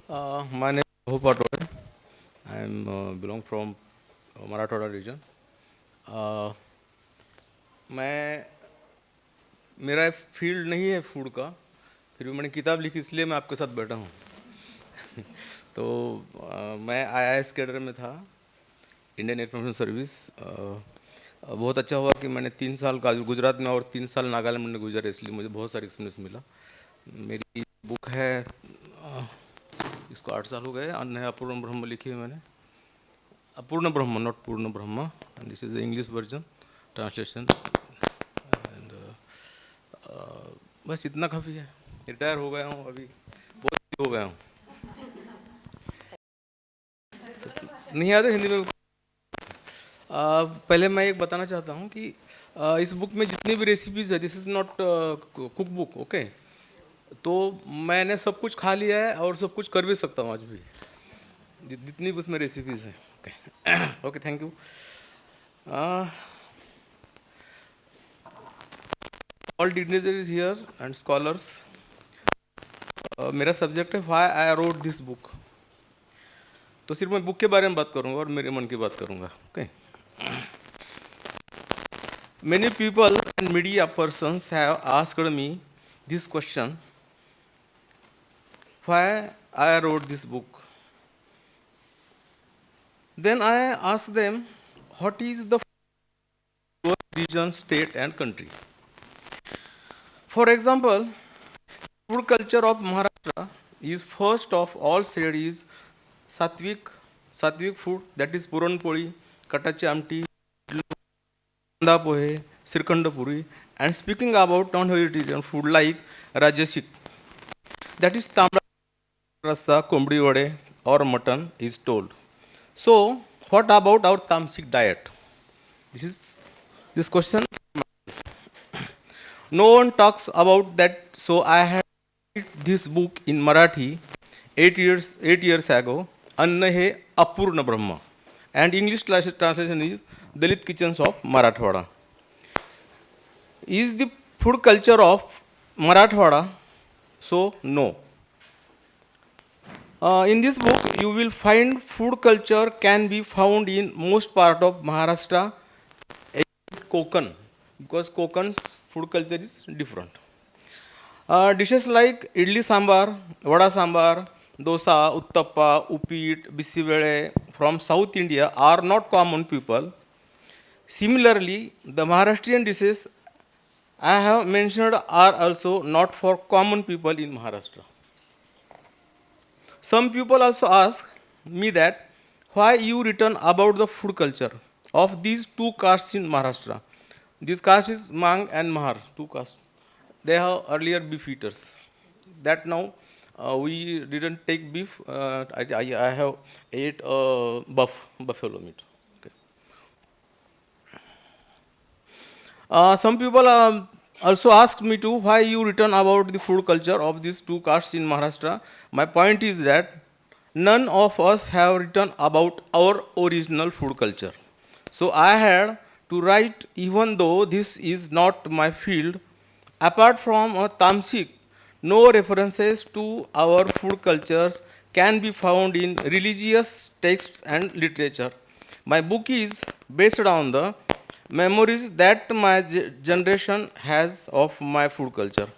My name is Bhupa Toy. I am belong from Marathwada region. Uh, मैं मेरा field नहीं है food का, फिर भी मैंने किताब लिखी इसलिए मैं आपके साथ बैठा हूँ। तो मैं आईआईएस कैडर में था, इंडियन इंफॉर्मेशन सर्विस। बहुत अच्छा हुआ कि मैंने 3 साल का गुजरात में और 3 साल नागालैंड में गुजरे, इसलिए मुझे बहुत सारी एक्सपीरियंस मिला। मेरी बुक है, इसको 8 साल हो गए, अन्य अपूर्ण ब्रह्म लिखी है मैंने। अपूर्ण ब्रह्म, नॉट पूर्ण ब्रह्म, and this is the English version translation. And बस इतना काफ़ी है। रिटायर हो गया हूँ अभी, बहुत हो गया हूँ। नहीं आता हिंदी में। पहले मैं एक बताना चाहता हूँ कि इस बुक में जितनी भी रेसिपीज है, this is not cook book, okay. तो मैंने सब कुछ खा लिया है और सब कुछ कर भी सकता हूँ आज भी, जितनी भी उसमें रेसिपीज हैं। Okay okay, thank you. All dignitaries here and scholars, मेरा सब्जेक्ट है why I wrote this book. तो सिर्फ मैं बुक के बारे में बात करूंगा और मेरे मन की बात करूंगा, okay. Many people and media persons have asked me this question, why I wrote this book. Then I ask them, what is the region, state and country? For example, food culture of Maharashtra is first of all said is sattvic food, that is puran poli, katachi amti, kanda pohe, sirkhand puri, and speaking about non-vegetarian food like rajasic, that is tamra rasa, kombdi vade or mutton is told. So, what about our tamasic diet? This is this question. No one talks about that. So I had this book in Marathi 8 years ago. Anna hai Apurna Brahma, and English translation is Dalit Kitchens of Marathwada. Is the food culture of Marathwada? So no. In this book, you will find food culture can be found in most part of Maharashtra, except Konkan, because Konkan's food culture is different. Dishes like idli sambar, vada sambar, dosa, uttappa, upit, bisivele from South India are not common people. Similarly, the Maharashtrian dishes I have mentioned are also not for common people in Maharashtra. Some people also ask me that why you written about the food culture of these two castes in Maharashtra. This caste is Mang and Mahar, two castes. They have earlier beef eaters. That now we didn't take beef. I have ate buffalo meat. Okay. Some people also asked me to why you written about the food culture of these two castes in Maharashtra. My point is that none of us have written about our original food culture. So I had to write even though this is not my field. Apart from a Tamsik, no references to our food cultures can be found in religious texts and literature. My book is based on the memories that my generation has of my food culture.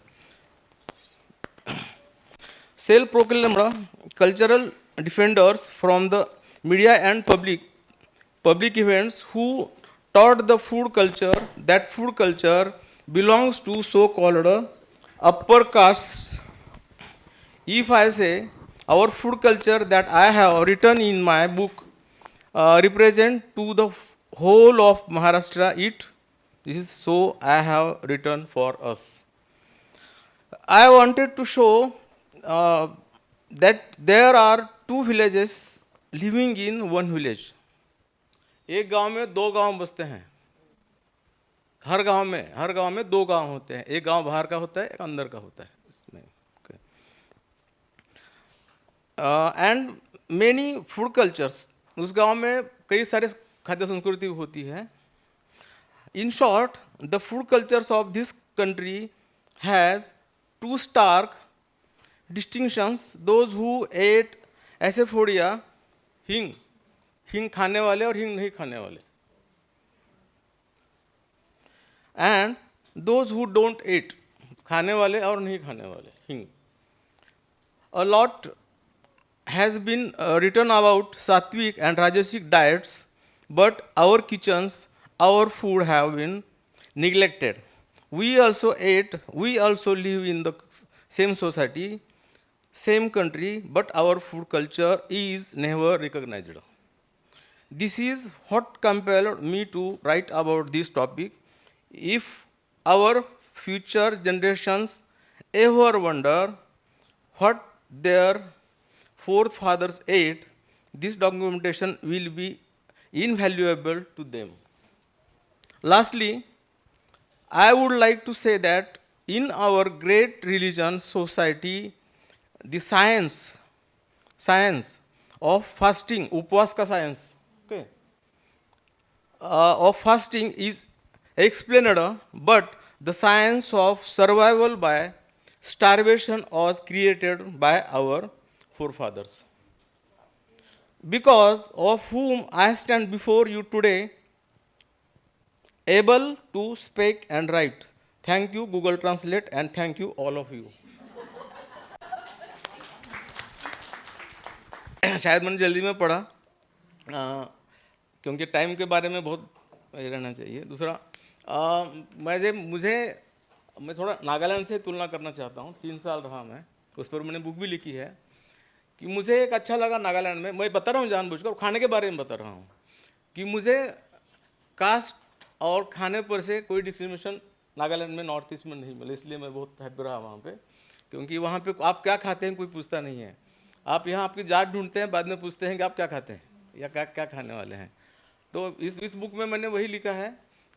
Self-proclaimed cultural defenders from the media and public events who taught the food culture that food culture belongs to so-called upper castes. If I say our food culture that I have written in my book represent to the whole of Maharashtra, this is so I have written for us. I wanted to show uh, that there are two villages living in one village. एक गांव में दो गांव बसते हैं। हर गांव में दो गांव होते हैं, एक गांव बाहर का होता है, एक अंदर का होता है इसमें। एंड मेनी फूड कल्चर्स, उस गांव में कई सारे खाद्य संस्कृति होती है। In short, the food cultures of this country has two stark distinctions, those who ate asafoetida, hing, हिंग खाने वाले और हिंग नहीं खाने वाले, and those who don't eat, खाने वाले और नहीं खाने वाले, हिंग. A lot has been written about sattvic and rajasic diets, but our kitchens, our food have been neglected. We also ate, we also live in the same society, same country, but our food culture is never recognized. This is what compelled me to write about this topic. If our future generations ever wonder what their forefathers ate, this documentation will be invaluable to them. Lastly, I would like to say that in our great religion society, the science of fasting, upvas ka science, okay, of fasting is explained, but the science of survival by starvation was created by our forefathers, because of whom I stand before you today, able to speak and write. Thank you, Google Translate, and thank you, all of you. शायद मैंने जल्दी में पढ़ा, क्योंकि time के बारे में बहुत ये रहना चाहिए. दूसरा, मैं थोड़ा नागालैंड से तुलना करना चाहता हूँ. 3 साल रहा मैं, उस पर मैंने बुक भी लिखी है कि मुझे एक अच्छा लगा नागालैंड में. मैं बता रहा हूँ जानबूझकर, खाने के बारे में बता रहा हूँ कि मुझे कास्ट और खाने पर से कोई डिस्क्रिमिनेशन नागालैंड में, नॉर्थ ईस्ट में नहीं मिला. इसलिए मैं बहुत हैप्पी रहा वहाँ पे, क्योंकि वहाँ पे आप क्या खाते हैं कोई पूछता नहीं है. आप यहाँ आपकी जात ढूंढते हैं, बाद में पूछते हैं कि आप क्या खाते हैं या क्या क्या खाने वाले हैं. तो इस बुक में मैंने वही लिखा है,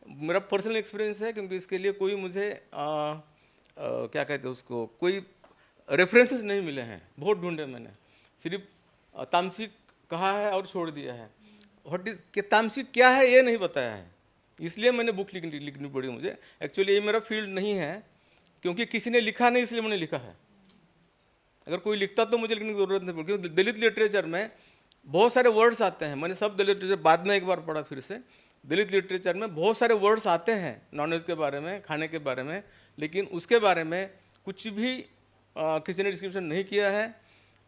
मेरा पर्सनल एक्सपीरियंस है, क्योंकि इसके लिए कोई मुझे क्या कहते हैं उसको, कोई रेफरेंसेस नहीं मिले हैं. बहुत ढूंढे मैंने, सिर्फ तामसिक कहा है और छोड़ दिया है. व्हाट इज कि तामसिक क्या है ये नहीं बताया है, इसलिए मैंने बुक लिखनी पड़ी मुझे. एक्चुअली ये मेरा फील्ड नहीं है, क्योंकि किसी ने लिखा नहीं इसलिए मैंने लिखा है. अगर कोई लिखता तो मुझे लिखने की ज़रूरत नहीं पड़ती, क्योंकि दलित लिटरेचर में बहुत सारे वर्ड्स आते हैं. मैंने सब दलित लिटरेचर बाद में एक बार पढ़ा फिर से. दलित लिटरेचर में बहुत सारे वर्ड्स आते हैं नॉनवेज के बारे में, खाने के बारे में, लेकिन उसके बारे में कुछ भी किसी ने डिस्क्रिप्शन नहीं किया है.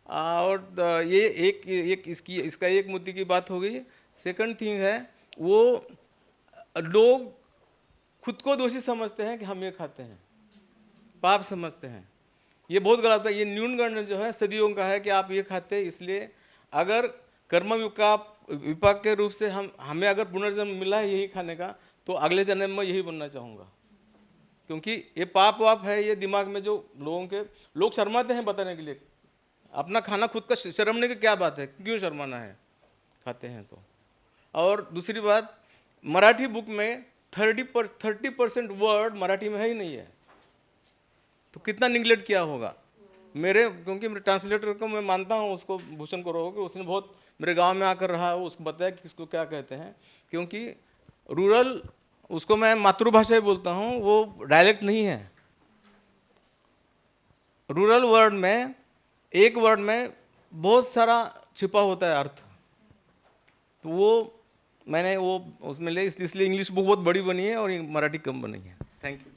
और ये एक इसका एक मुद्दे की बात हो गई. सेकंड थिंग है, वो लोग खुद को दोषी समझते हैं कि हम ये खाते हैं, पाप समझते हैं. ये बहुत गलत है. ये न्यूनगंड जो है सदियों का है कि आप ये खाते हैं. इसलिए अगर कर्म विपाक के रूप से हमें अगर पुनर्जन्म मिला है यही खाने का, तो अगले जन्म में यही बनना चाहूँगा, क्योंकि ये पाप वाप है. ये दिमाग में जो लोग शर्माते हैं बताने के लिए. अपना खाना खुद का शर्मने की क्या बात है, क्यों शर्माना है, खाते हैं तो. और दूसरी बात, मराठी बुक में 30% वर्ड मराठी में है ही नहीं है, तो कितना निगलेक्ट किया होगा. क्योंकि मेरे ट्रांसलेटर को मैं मानता हूँ, उसको भूषण को रहो, कि उसने बहुत मेरे गांव में आकर रहा है, उसको बताया कि इसको क्या कहते हैं. क्योंकि रूरल, उसको मैं मातृभाषा ही बोलता हूँ, वो डायलेक्ट नहीं है. रूरल वर्ड में एक वर्ड में बहुत सारा छिपा होता है अर्थ. तो वो मैंने उसमें ले, इसलिए इंग्लिश बुक बहुत बड़ी बनी है और मराठी कम बनी है. Thank you.